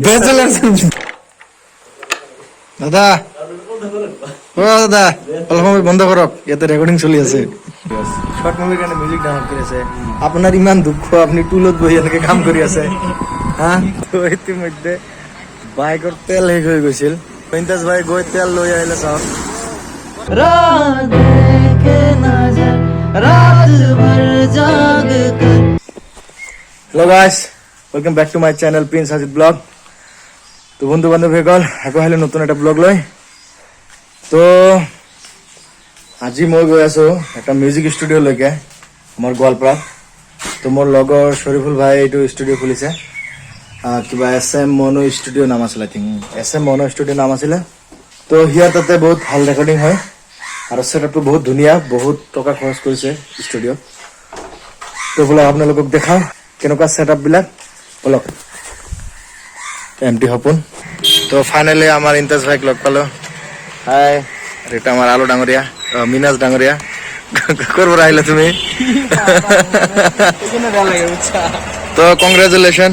ব্যাচেলাৰ দাদা ও দাদা অল্প বন্ধ কৰক, ইয়াতে ৰেকৰ্ডিং চলি আছে। শৰ্ট মুভিৰ কাৰণে মিউজিক ডাউনলোড কৰি আছে। আপোনাৰ ইমান দুখ, আপুনি টুলত বহি এনেকে কাম কৰি আছে। হা, তো ইতিমধ্যে বাইকৰ তেল শেষ হৈ গৈছিল। পইণ্টাছ ভাই গৈ তেল লৈ আহিলে চাওক। Hello' guys, welcome back to my channel prince Ajit vlog. তো বন্ধু বান্ধৱীসকল, আকৌ আহিলে নতুন এটা ব্লগ লৈ। তো আজি মই গৈ আছো এটা মিউজিক ষ্টুডিঅ'লৈকে আমাৰ গোৱালপাৰাত। তো মোৰ লগৰ শ্বৰিফুল ভাই এইটো ষ্টুডিঅ' খুলিছে, কিবা SM মনো ষ্টুডিঅ' নাম আছিলে, আই থিংক SM মনো ষ্টুডিঅ' নাম আছিলে। তো সিয়াৰ তাতে বহুত ভাল ৰেকৰ্ডিং হয় আৰু ছেটআপটো বহুত ধুনীয়া, বহুত টকা খৰচ কৰিছে ষ্টুডিঅ'ত। তো বোলে আপোনালোকক দেখাওঁ কেনেকুৱা ছেটআপবিলাক, বলক। এমটি সপোন। তো ফাইনেলি আমাৰ ইন্তাজ ভাইক লগ পালো। হাই, এটা আমাৰ আলু ডাঙৰীয়া, মিনাজ ডাঙৰীয়া। ক'ৰ পৰা আহিলা তুমি? তো কংগ্ৰেচুলেশ্যন,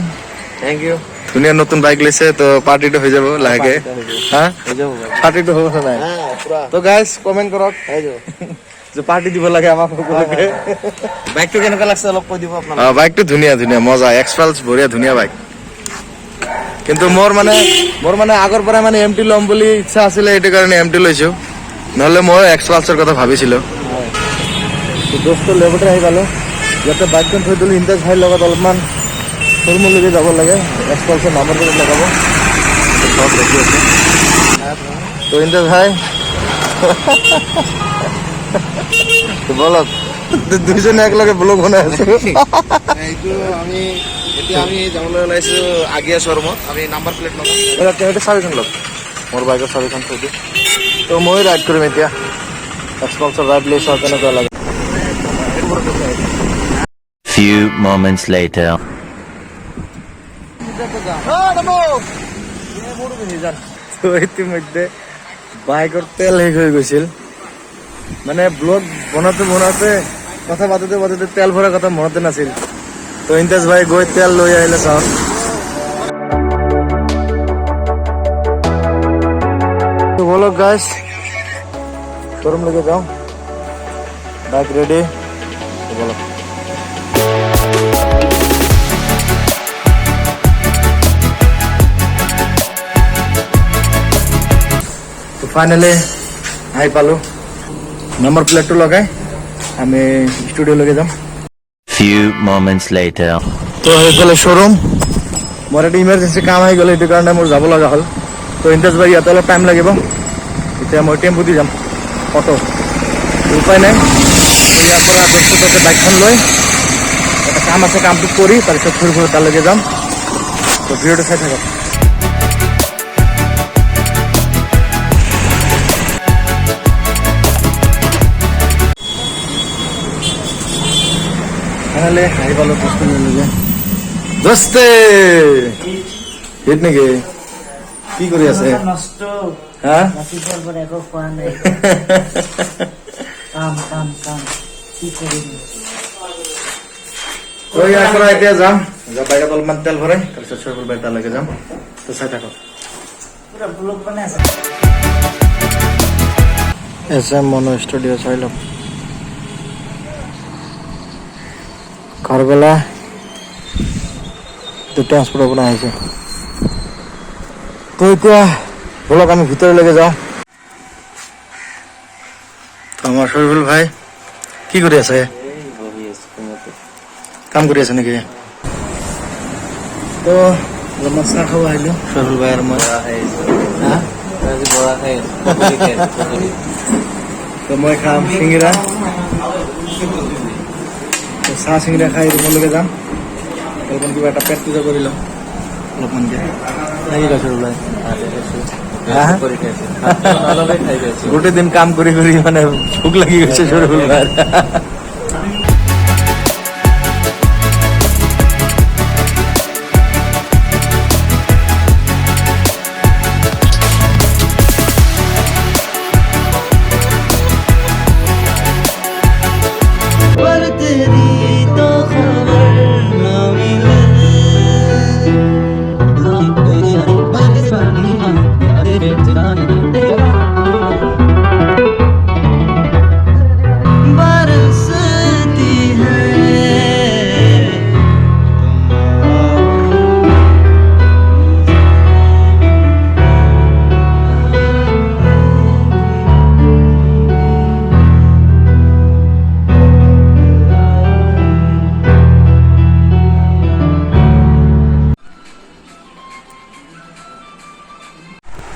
থ্যাংক ইউ। ধুনীয়া নতুন বাইক লৈছে, তো পাৰ্টিটো হৈ যাব লাহেকে। হা, পাৰ্টিটো হ'ব নাই? তো গাইজ কমেণ্ট কৰক যে পাৰ্টি দিব লাগে আমাক সকলোকে। বাইকটো কেনেকুৱা লাগছে অলপ কৈ দিব আপোনাক। বাইকটো ধুনীয়া ধুনীয়া, মজা, এক্সপালছ বঢ়িয়া, ধুনীয়া বাইক। কিন্তু মোৰ মানে আগৰ পৰা মানে MT ল'ম বুলি ইচ্ছা আছিলে, সেইটো কাৰণে MT লৈছো, নহ'লে মই এক্সপালছৰ কথা ভাবিছিলো। দোস্তৰ লেবতে আহি পালো, ইয়াতে বাইকখন থৈ দিলোঁ। ইন্তাজ ভাইৰ লগত অলপমান থুলমূলকৈ যাব লাগে, এক্সপালছৰ নাম্বাৰ প্লেট লগাব। চব দেখি আছে তো ইন্তাজ ভাই। বলক, দুইজনে একেলগে ব্লগ বনাই আছো। এইটো আমি যাবলৈ ওলাইছো আগিয়া শ্বৰুমত। আমি নাম্বাৰ প্লেট লগাম। তেওঁতে চাবিখন লওক, মোৰ বাইকৰ চাবিখন থৈ দিওঁ। তো মই ৰাইড কৰিম এতিয়া এক্সপালছৰ ৰাইড লৈ চাওঁ কেনেকুৱা লাগে। Few moments later. তো ইতিমধ্যে বাইকৰ তেল শেষ হৈ গৈছিল। মানে ব্লগ বনাওঁতে কথা পাতোতে তেল ভৰা কথা মনতে নাছিল। তো ইন্তাজ ভাই গৈ তেল লৈ আহিলে চাওক। তো বলক গাইজ, শ্বৰুমলৈকে যাওঁ, বাইক ৰেডি, বলক। তো ফাইনেলি আহি পালোঁ, নাম্বাৰ প্লেটটো লগাই আমি ষ্টুডিঅ'লৈকে যাম। Few moments later. তো সেইফালে শ্বৰুম, মোৰ এটা ইমাৰ্জেঞ্চি কাম আহি গ'ল, সেইটো কাৰণে মোৰ যাব লগা হ'ল। তো ইন্তাজ ভাই ইয়াতে অলপ টাইম লাগিব, এতিয়া মই টেম্পু দি যাম, অটো, উপায় নাই। ইয়াৰ পৰা ব্যস্ততাতে বাইকখন লৈ এটা কাম আছে, কামটো কৰি তাৰপিছত ফুৰিব তালৈকে যাম। তো ভিডিঅ'টো চাই থাকক। আহি পালোঁ দোস্তে। দোস্তে হিট নেকি? কি কৰি আছে? হা, ইয়াৰ পৰা এতিয়া যাম, বাইকত অলপমান তেল ভৰাই তাৰপিছত শ্বৰুম বাইক তালৈকে যাম। তো চাই থাকক। SM মনো ষ্টুডিঅ' চাই লওক। কাৰবেলা ট্ৰান্সপৰ্টৰ পৰা আহিছে। তো এতিয়া বলক আমি ভিতৰলৈকে যাওঁ। আমাৰ শ্বৰিফুল ভাই কি কৰি আছে? কাম কৰি আছে নেকি? তো অলপমান চাহ খাব আহিলোঁ, শ্বৰিফুল ভাই আৰু মই। তো মই খাম চিঙিৰা, চাহ চিঙিৰা খাই ৰুমলৈকে যাম। অলপমান কিবা এটা পেট পূজা কৰি লওঁ অলপমানকে। লাগি গৈছে ওলাই গোটেই দিন কাম কৰি মানে ভোক লাগি গৈছে শ্বৰিফুল ভাই।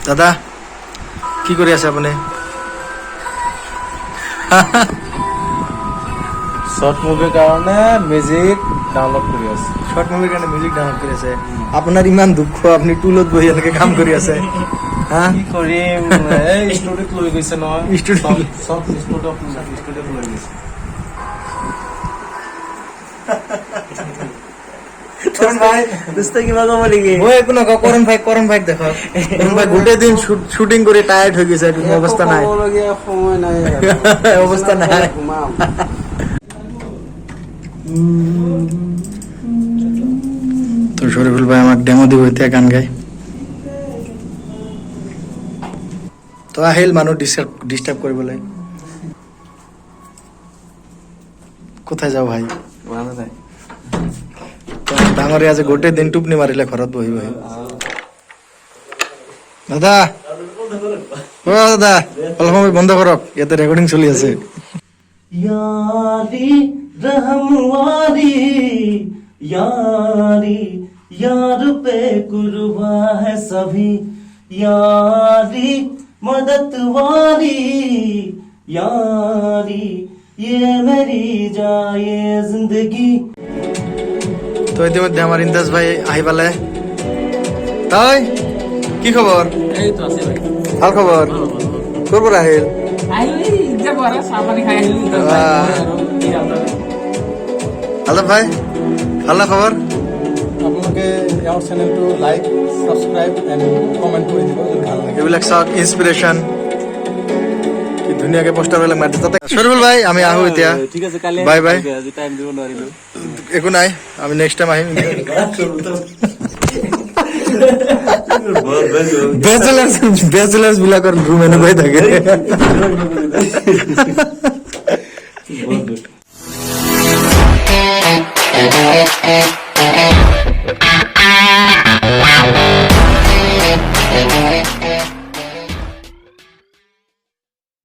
দাদা কি কৰি আছে আপুনি? শৰ্ট মুভিৰ কাৰণে মিউজিক ডাউনলোড কৰি আছে। শৰ্ট মুভিৰ কাৰণে মিউজিক ডাউনলোড কৰি আছে। আপোনাৰ ইমান দুখ, আপুনি টুলত বহি এনেকে কাম কৰি আছে। হা কি কৰিম, এই ষ্টুডিঅ'ত লৈ গৈছে নহয়, ষ্টুডিঅ'ত চব ষ্টুডিঅ'ত লৈ গৈছে। মই একো নকওঁ, কৰণ ভাইক দেখক। কৰণ ভাই গোটেই দিন শ্বুটিং কৰি টায়াৰ্ড হৈ গৈছে, কোনো অৱস্থা নাই। সময় নাই, অৱস্থা নাই। ঘুমাম। তো শরীফুল ভাই আমাক ডেমো দিব এতিয়া গান গাই। তো আহিল মানুহ ডিস্টার্ব কৰিবলৈ। কোথায় যাও ভাই? মানে নাই। তো ডাঙৰে আজি গোটেই দিন টোপনি মাৰিলে ঘৰত বহি বহি। দাদা অ দাদা অলপ সময় বন্ধ কৰক, ইয়াতে ৰেকৰ্ডিং চলি আছে। यारी रहमवारी यारी यार पे कुर्बा है सभी यारी मददवारी यारी ये मेरी जाए जिंदगी। তো ইতিমধ্যে আমার ইন্দাজ ভাই আহি পালে। তাই কি খবর? এই তো আছে ভাই। ভাল খবর। ক'ৰ পৰা আহিল? আহিলি যাব আৰু চাহ পানী খাই আহিলি আলম ভাই ভাল না খবৰ? আপোনালোকে ইয়াৰ চেনেলটো লাইক, ছাবস্ক্ৰাইব এণ্ড কমেণ্ট কৰি দিব যদি ভাল লাগে। এইবিলাক চাওক, ইনস্পিৰেশ্যন কি ধুনীয়াকে পোষ্টাৰবিলাক মাৰি দিছে। শরীফুল ভাই আমি আহো এতিয়া। ঠিক আছে, কালি বাই বাই। আজি টাইম দিব নোৱাৰিলো। একো নাই, আমি নেক্সট টাইম আহিম। বেচেলাৰ্ছ বিলাকৰ ৰুম এনেকুৱাই থাকে।